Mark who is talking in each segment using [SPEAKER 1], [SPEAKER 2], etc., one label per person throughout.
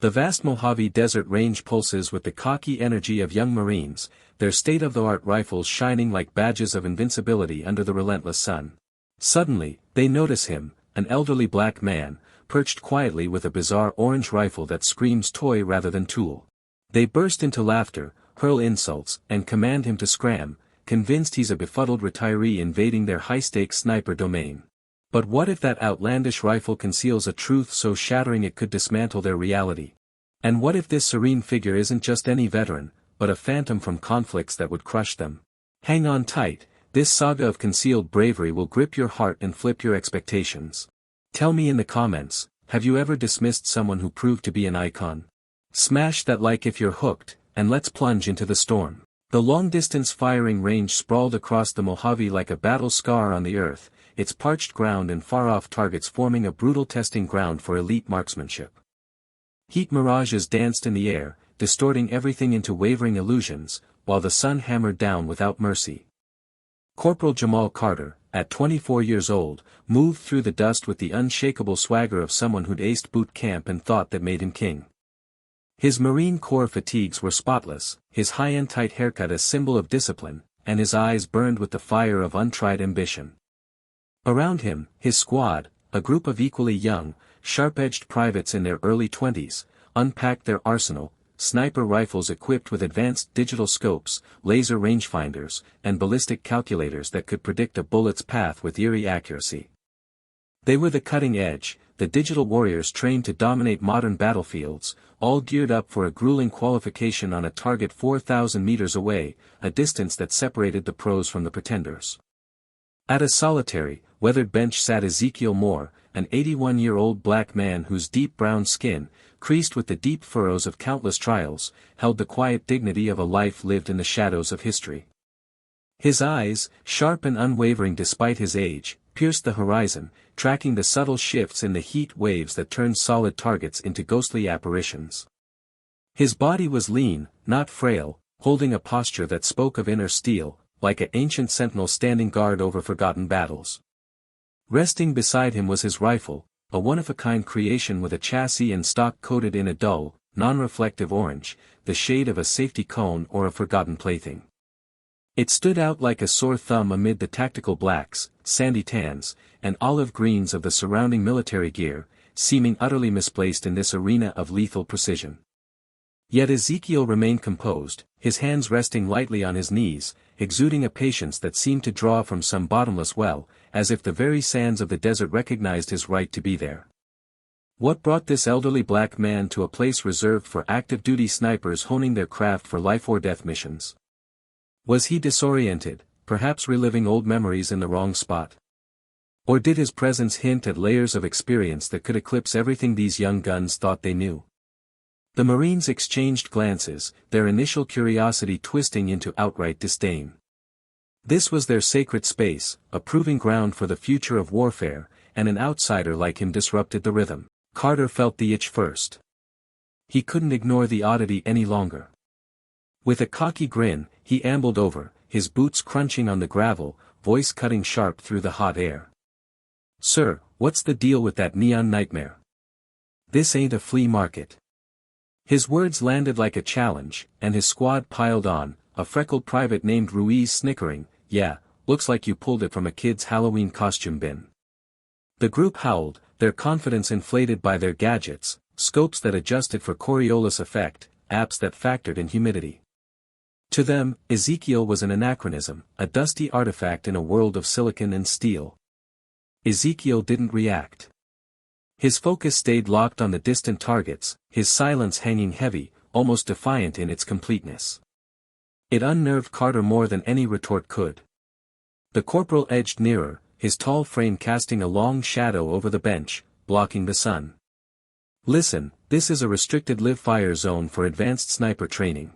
[SPEAKER 1] The vast Mojave Desert Range pulses with the cocky energy of young Marines, their state-of-the-art rifles shining like badges of invincibility under the relentless sun. Suddenly, they notice him, an elderly black man, perched quietly with a bizarre orange rifle that screams toy rather than tool. They burst into laughter, hurl insults, and command him to scram, convinced he's a befuddled retiree invading their high-stakes sniper domain. But what if that outlandish rifle conceals a truth so shattering it could dismantle their reality? And what if this serene figure isn't just any veteran, but a phantom from conflicts that would crush them? Hang on tight, this saga of concealed bravery will grip your heart and flip your expectations. Tell me in the comments, have you ever dismissed someone who proved to be an icon? Smash that like if you're hooked, and let's plunge into the storm. The long-distance firing range sprawled across the Mojave like a battle scar on the earth, its parched ground and far-off targets forming a brutal testing ground for elite marksmanship. Heat mirages danced in the air, distorting everything into wavering illusions, while the sun hammered down without mercy. Corporal Jamal Carter, at 24 years old, moved through the dust with the unshakable swagger of someone who'd aced boot camp and thought that made him king. His Marine Corps fatigues were spotless, his high-end tight haircut a symbol of discipline, and his eyes burned with the fire of untried ambition. Around him, his squad, a group of equally young, sharp-edged privates in their early 20s, unpacked their arsenal, sniper rifles equipped with advanced digital scopes, laser rangefinders, and ballistic calculators that could predict a bullet's path with eerie accuracy. They were the cutting edge, the digital warriors trained to dominate modern battlefields, all geared up for a grueling qualification on a target 4,000 meters away, a distance that separated the pros from the pretenders. At a solitary, weathered bench sat Ezekiel Moore, an 81-year-old black man whose deep brown skin, creased with the deep furrows of countless trials, held the quiet dignity of a life lived in the shadows of history. His eyes, sharp and unwavering despite his age, pierced the horizon, tracking the subtle shifts in the heat waves that turned solid targets into ghostly apparitions. His body was lean, not frail, holding a posture that spoke of inner steel, like an ancient sentinel standing guard over forgotten battles. Resting beside him was his rifle, a one-of-a-kind creation with a chassis and stock coated in a dull, non-reflective orange, the shade of a safety cone or a forgotten plaything. It stood out like a sore thumb amid the tactical blacks, sandy tans, and olive greens of the surrounding military gear, seeming utterly misplaced in this arena of lethal precision. Yet Ezekiel remained composed, his hands resting lightly on his knees, exuding a patience that seemed to draw from some bottomless well, as if the very sands of the desert recognized his right to be there. What brought this elderly black man to a place reserved for active-duty snipers honing their craft for life-or-death missions? Was he disoriented, perhaps reliving old memories in the wrong spot? Or did his presence hint at layers of experience that could eclipse everything these young guns thought they knew? The Marines exchanged glances, their initial curiosity twisting into outright disdain. This was their sacred space, a proving ground for the future of warfare, and an outsider like him disrupted the rhythm. Carter felt the itch first. He couldn't ignore the oddity any longer. With a cocky grin, he ambled over, his boots crunching on the gravel, voice cutting sharp through the hot air. "Sir, what's the deal with that neon nightmare? This ain't a flea market." His words landed like a challenge, and his squad piled on, a freckled private named Ruiz snickering, "Yeah, looks like you pulled it from a kid's Halloween costume bin." The group howled, their confidence inflated by their gadgets, scopes that adjusted for Coriolis effect, apps that factored in humidity. To them, Ezekiel was an anachronism, a dusty artifact in a world of silicon and steel. Ezekiel didn't react. His focus stayed locked on the distant targets, his silence hanging heavy, almost defiant in its completeness. It unnerved Carter more than any retort could. The corporal edged nearer, his tall frame casting a long shadow over the bench, blocking the sun. "Listen, this is a restricted live-fire zone for advanced sniper training.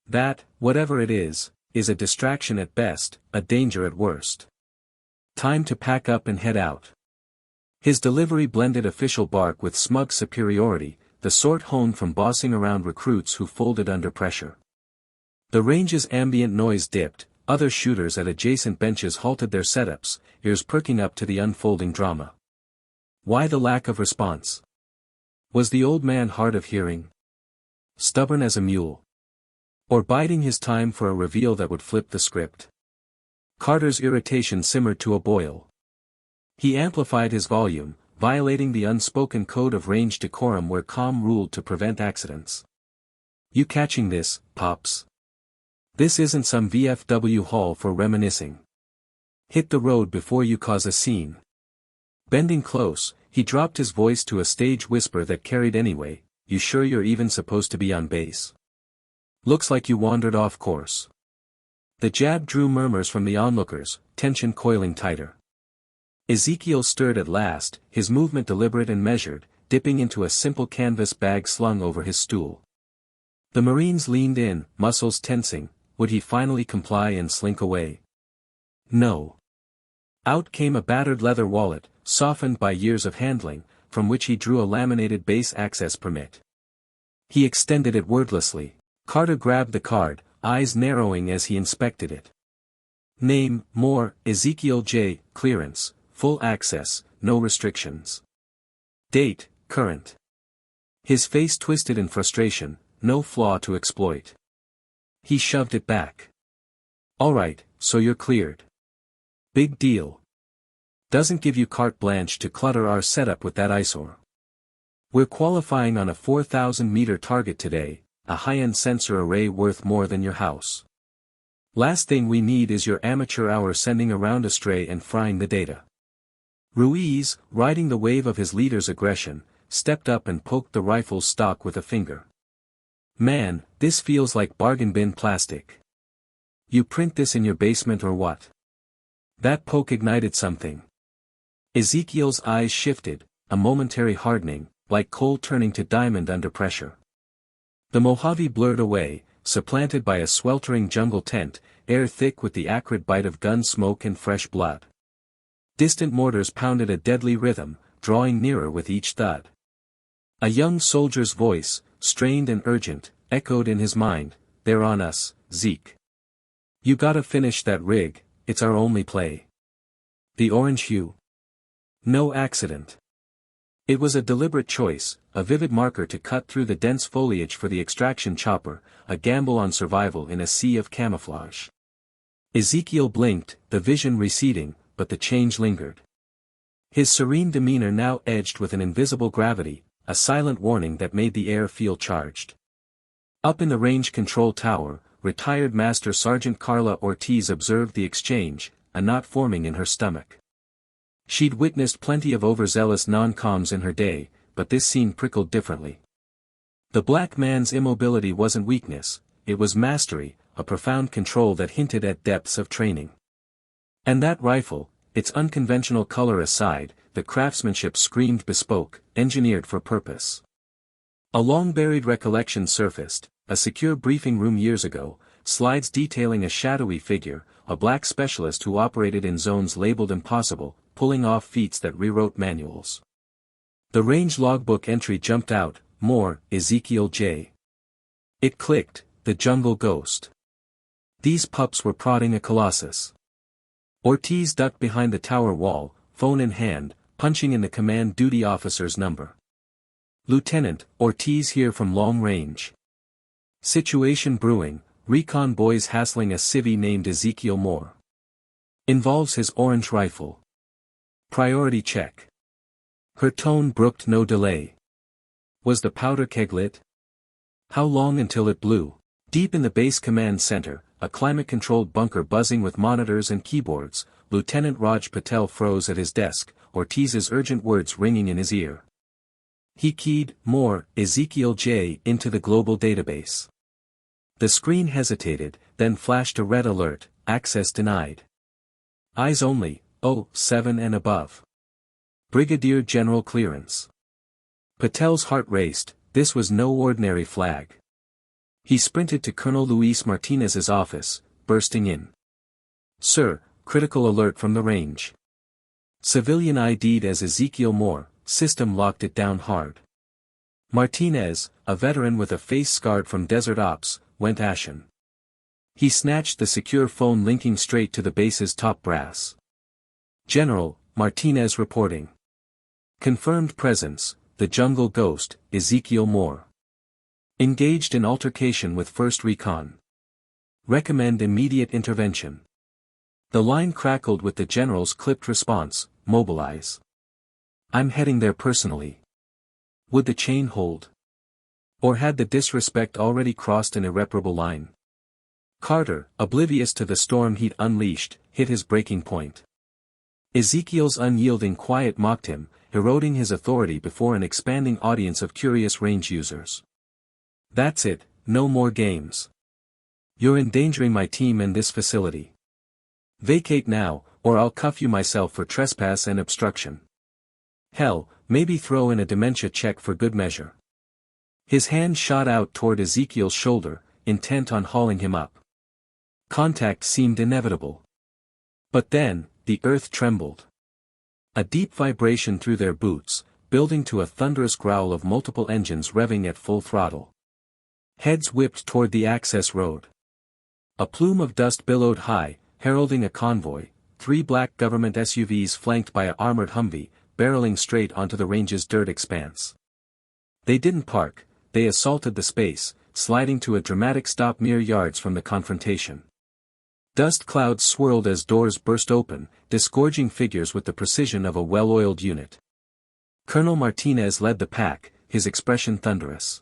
[SPEAKER 1] That, whatever it is a distraction at best, a danger at worst. Time to pack up and head out." His delivery blended official bark with smug superiority, the sort honed from bossing around recruits who folded under pressure. The range's ambient noise dipped, other shooters at adjacent benches halted their setups, ears perking up to the unfolding drama. Why the lack of response? Was the old man hard of hearing? Stubborn as a mule? Or biding his time for a reveal that would flip the script? Carter's irritation simmered to a boil. He amplified his volume, violating the unspoken code of range decorum where calm ruled to prevent accidents. You catching this, Pops? This isn't some VFW hall for reminiscing. Hit the road before you cause a scene. Bending close, he dropped his voice to a stage whisper that carried anyway, you sure you're even supposed to be on base? Looks like you wandered off course. The jab drew murmurs from the onlookers, tension coiling tighter. Ezekiel stirred at last, his movement deliberate and measured, dipping into a simple canvas bag slung over his stool. The Marines leaned in, muscles tensing. Would he finally comply and slink away? No. Out came a battered leather wallet, softened by years of handling, from which he drew a laminated base access permit. He extended it wordlessly. Carter grabbed the card, eyes narrowing as he inspected it. Name, Moore, Ezekiel J., clearance, full access, no restrictions. Date, current. His face twisted in frustration, no flaw to exploit. He shoved it back. All right, so you're cleared. Big deal. Doesn't give you carte blanche to clutter our setup with that eyesore. We're qualifying on a 4,000-meter target today, a high-end sensor array worth more than your house. Last thing we need is your amateur hour sending around astray and frying the data. Ruiz, riding the wave of his leader's aggression, stepped up and poked the rifle's stock with a finger. Man, this feels like bargain bin plastic. You print this in your basement or what? That poke ignited something. Ezekiel's eyes shifted, a momentary hardening, like coal turning to diamond under pressure. The Mojave blurred away, supplanted by a sweltering jungle tent, air thick with the acrid bite of gun smoke and fresh blood. Distant mortars pounded a deadly rhythm, drawing nearer with each thud. A young soldier's voice, strained and urgent, echoed in his mind, "They're on us, Zeke. You gotta finish that rig, it's our only play." The orange hue? No accident. It was a deliberate choice, a vivid marker to cut through the dense foliage for the extraction chopper, a gamble on survival in a sea of camouflage. Ezekiel blinked, the vision receding, but the change lingered. His serene demeanor now edged with an invisible gravity, a silent warning that made the air feel charged. Up in the range control tower, retired Master Sergeant Carla Ortiz observed the exchange, a knot forming in her stomach. She'd witnessed plenty of overzealous non-coms in her day, but this scene prickled differently. The black man's immobility wasn't weakness, it was mastery, a profound control that hinted at depths of training. And that rifle, its unconventional color aside, the craftsmanship screamed bespoke, engineered for purpose. A long-buried recollection surfaced, a secure briefing room years ago, slides detailing a shadowy figure, a black specialist who operated in zones labeled impossible, pulling off feats that rewrote manuals. The range logbook entry jumped out, Moore, Ezekiel J. It clicked, the jungle ghost. These pups were prodding a colossus. Ortiz ducked behind the tower wall, phone in hand, punching in the command duty officer's number. "Lieutenant, Ortiz here from long range. Situation brewing, recon boys hassling a civvy named Ezekiel Moore. Involves his orange rifle. Priority check." Her tone brooked no delay. Was the powder keg lit? How long until it blew? Deep in the base command center, a climate-controlled bunker buzzing with monitors and keyboards, Lieutenant Raj Patel froze at his desk, Ortiz's urgent words ringing in his ear. He keyed, Moore, Ezekiel J. into the global database. The screen hesitated, then flashed a red alert, access denied. Eyes only, 07 and above. Brigadier General clearance. Patel's heart raced, this was no ordinary flag. He sprinted to Colonel Luis Martinez's office, bursting in. "Sir, critical alert from the range. Civilian ID'd as Ezekiel Moore, system locked it down hard." Martinez, a veteran with a face scarred from desert ops, went ashen. He snatched the secure phone linking straight to the base's top brass. "General, Martinez reporting. Confirmed presence, the jungle ghost, Ezekiel Moore. Engaged in altercation with 1st Recon. Recommend immediate intervention. The line crackled with the general's clipped response, mobilize. I'm heading there personally. Would the chain hold? Or had the disrespect already crossed an irreparable line? Carter, oblivious to the storm he'd unleashed, hit his breaking point. Ezekiel's unyielding quiet mocked him, eroding his authority before an expanding audience of curious range users. That's it, no more games. You're endangering my team and this facility. Vacate now, or I'll cuff you myself for trespass and obstruction. Hell, maybe throw in a dementia check for good measure. His hand shot out toward Ezekiel's shoulder, intent on hauling him up. Contact seemed inevitable. But then, the earth trembled. A deep vibration through their boots, building to a thunderous growl of multiple engines revving at full throttle. Heads whipped toward the access road. A plume of dust billowed high, heralding a convoy, 3 black government SUVs flanked by an armored Humvee, barreling straight onto the range's dirt expanse. They didn't park, they assaulted the space, sliding to a dramatic stop mere yards from the confrontation. Dust clouds swirled as doors burst open, disgorging figures with the precision of a well-oiled unit. Colonel Martinez led the pack, his expression thunderous.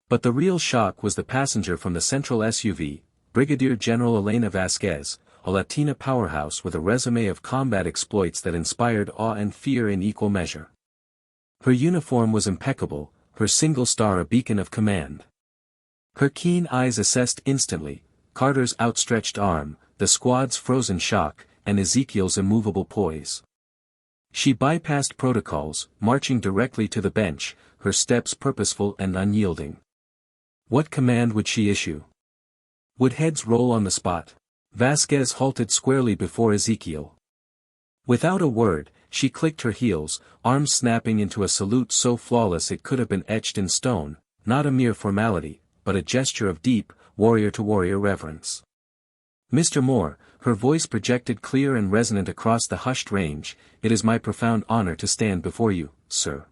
[SPEAKER 1] But the real shock was the passenger from the central SUV, Brigadier General Elena Vasquez, a Latina powerhouse with a resume of combat exploits that inspired awe and fear in equal measure. Her uniform was impeccable, her single star a beacon of command. Her keen eyes assessed instantly, Carter's outstretched arm, the squad's frozen shock, and Ezekiel's immovable poise. She bypassed protocols, marching directly to the bench, her steps purposeful and unyielding. What command would she issue? Would heads roll on the spot? Vasquez halted squarely before Ezekiel. Without a word, she clicked her heels, arms snapping into a salute so flawless it could have been etched in stone, not a mere formality, but a gesture of deep, warrior-to-warrior reverence. Mr. Moore, her voice projected clear and resonant across the hushed range, it is my profound honor to stand before you, sir.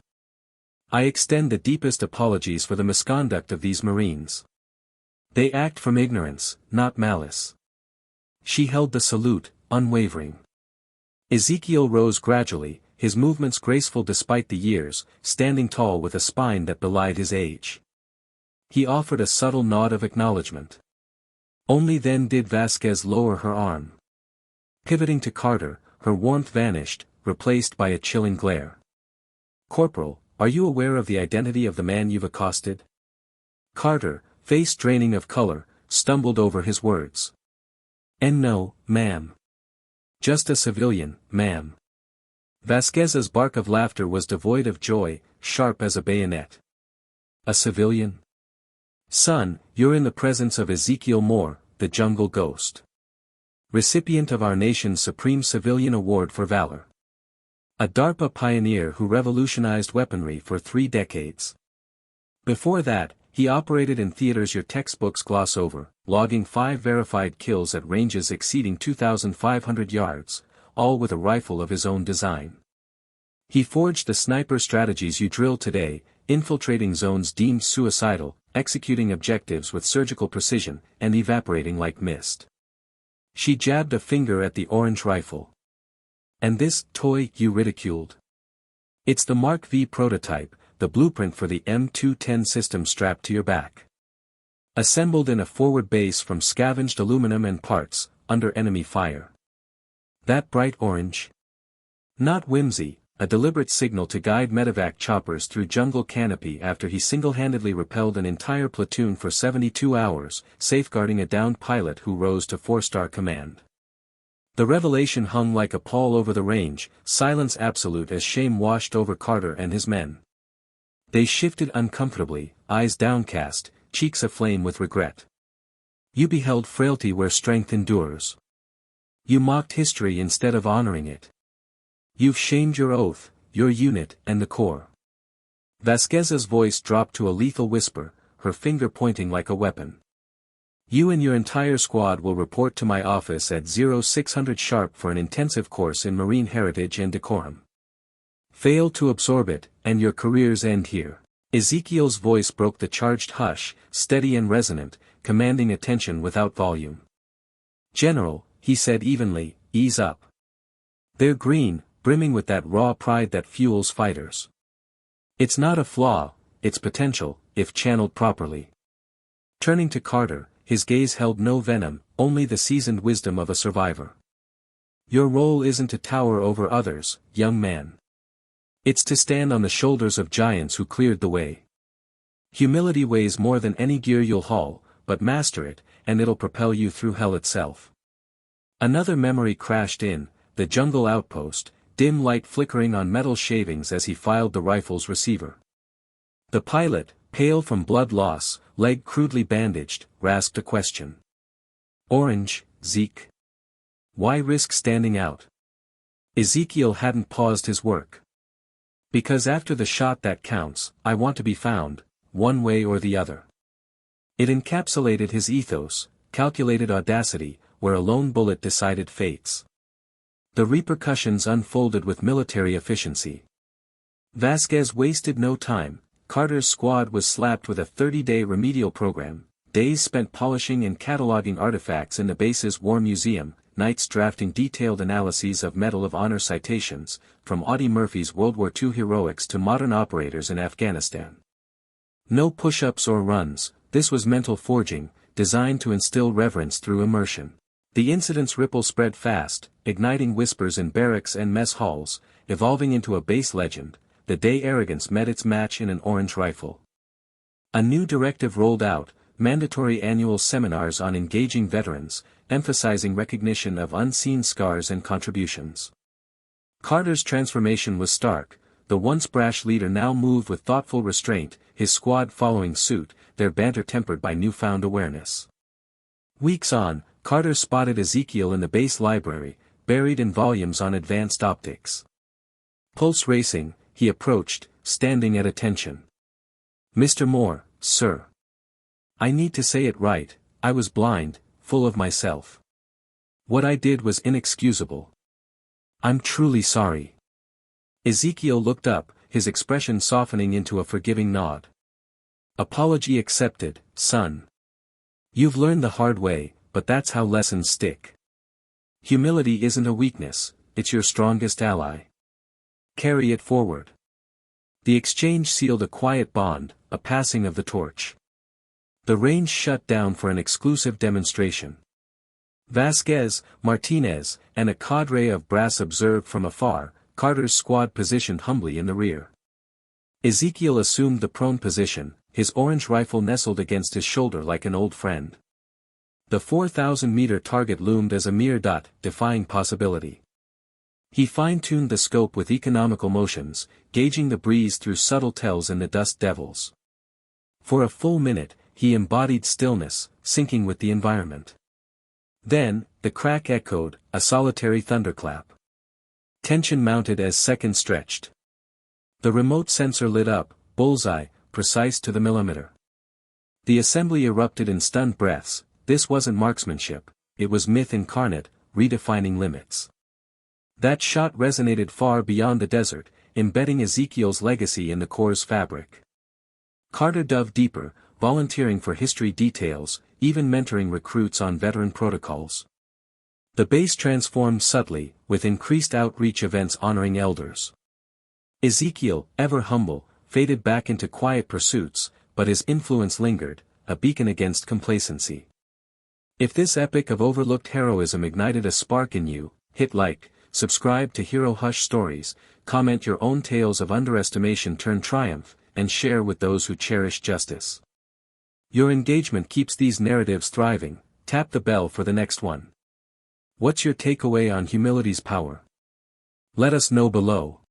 [SPEAKER 1] I extend the deepest apologies for the misconduct of these Marines. They act from ignorance, not malice. She held the salute, unwavering. Ezekiel rose gradually, his movements graceful despite the years, standing tall with a spine that belied his age. He offered a subtle nod of acknowledgement. Only then did Vasquez lower her arm. Pivoting to Carter, her warmth vanished, replaced by a chilling glare. Corporal, are you aware of the identity of the man you've accosted? Carter, face draining of color, stumbled over his words. And no, ma'am. Just a civilian, ma'am. Vasquez's bark of laughter was devoid of joy, sharp as a bayonet. A civilian? Son, you're in the presence of Ezekiel Moore, the jungle ghost. Recipient of our nation's supreme civilian award for valor. A DARPA pioneer who revolutionized weaponry for 3 decades. Before that, he operated in theaters your textbooks gloss over, logging 5 verified kills at ranges exceeding 2,500 yards, all with a rifle of his own design. He forged the sniper strategies you drill today, infiltrating zones deemed suicidal, executing objectives with surgical precision, and evaporating like mist. She jabbed a finger at the orange rifle. And this toy you ridiculed? It's the Mark V prototype, the blueprint for the M210 system strapped to your back. Assembled in a forward base from scavenged aluminum and parts, under enemy fire. That bright orange? Not whimsy, a deliberate signal to guide medevac choppers through jungle canopy after he single-handedly repelled an entire platoon for 72 hours, safeguarding a downed pilot who rose to 4-star command. The revelation hung like a pall over the range, silence absolute as shame washed over Carter and his men. They shifted uncomfortably, eyes downcast, cheeks aflame with regret. You beheld frailty where strength endures. You mocked history instead of honoring it. You've shamed your oath, your unit, and the Corps. Vasquez's voice dropped to a lethal whisper, her finger pointing like a weapon. You and your entire squad will report to my office at 0600 sharp for an intensive course in Marine heritage and decorum. Fail to absorb it, and your careers end here. Ezekiel's voice broke the charged hush, steady and resonant, commanding attention without volume. General, he said evenly, ease up. They're green, brimming with that raw pride that fuels fighters. It's not a flaw, it's potential, if channeled properly. Turning to Carter, his gaze held no venom, only the seasoned wisdom of a survivor. Your role isn't to tower over others, young man. It's to stand on the shoulders of giants who cleared the way. Humility weighs more than any gear you'll haul, but master it, and it'll propel you through hell itself. Another memory crashed in, the jungle outpost, dim light flickering on metal shavings as he filed the rifle's receiver. The pilot, pale from blood loss, leg crudely bandaged, rasped a question. Orange, Zeke. Why risk standing out? Ezekiel hadn't paused his work. Because after the shot that counts, I want to be found, one way or the other. It encapsulated his ethos, calculated audacity, where a lone bullet decided fates. The repercussions unfolded with military efficiency. Vasquez wasted no time. Carter's squad was slapped with a 30-day remedial program, days spent polishing and cataloging artifacts in the base's war museum, nights drafting detailed analyses of Medal of Honor citations, from Audie Murphy's World War II heroics to modern operators in Afghanistan. No push-ups or runs, this was mental forging, designed to instill reverence through immersion. The incident's ripple spread fast, igniting whispers in barracks and mess halls, evolving into a base legend, the day arrogance met its match in an orange rifle. A new directive rolled out, mandatory annual seminars on engaging veterans, emphasizing recognition of unseen scars and contributions. Carter's transformation was stark, the once brash leader now moved with thoughtful restraint, his squad following suit, their banter tempered by newfound awareness. Weeks on, Carter spotted Ezekiel in the base library, buried in volumes on advanced optics. Pulse racing, he approached, standing at attention. Mr. Moore, sir. I need to say it right, I was blind, full of myself. What I did was inexcusable. I'm truly sorry. Ezekiel looked up, his expression softening into a forgiving nod. Apology accepted, son. You've learned the hard way, but that's how lessons stick. Humility isn't a weakness, it's your strongest ally. Carry it forward. The exchange sealed a quiet bond, a passing of the torch. The range shut down for an exclusive demonstration. Vasquez, Martinez, and a cadre of brass observed from afar, Carter's squad positioned humbly in the rear. Ezekiel assumed the prone position, his orange rifle nestled against his shoulder like an old friend. The 4,000-meter target loomed as a mere dot, defying possibility. He fine-tuned the scope with economical motions, gauging the breeze through subtle tells in the dust devils. For a full minute, he embodied stillness, syncing with the environment. Then, the crack echoed, a solitary thunderclap. Tension mounted as seconds stretched. The remote sensor lit up, bullseye, precise to the millimeter. The assembly erupted in stunned breaths. This wasn't marksmanship, it was myth incarnate, redefining limits. That shot resonated far beyond the desert, embedding Ezekiel's legacy in the Corps' fabric. Carter dove deeper, volunteering for history details, even mentoring recruits on veteran protocols. The base transformed subtly, with increased outreach events honoring elders. Ezekiel, ever humble, faded back into quiet pursuits, but his influence lingered, a beacon against complacency. If this epic of overlooked heroism ignited a spark in you, hit like, subscribe to HeroHush Stories, comment your own tales of underestimation turn triumph, and share with those who cherish justice. Your engagement keeps these narratives thriving. Tap the bell for the next one. What's your takeaway on humility's power? Let us know below.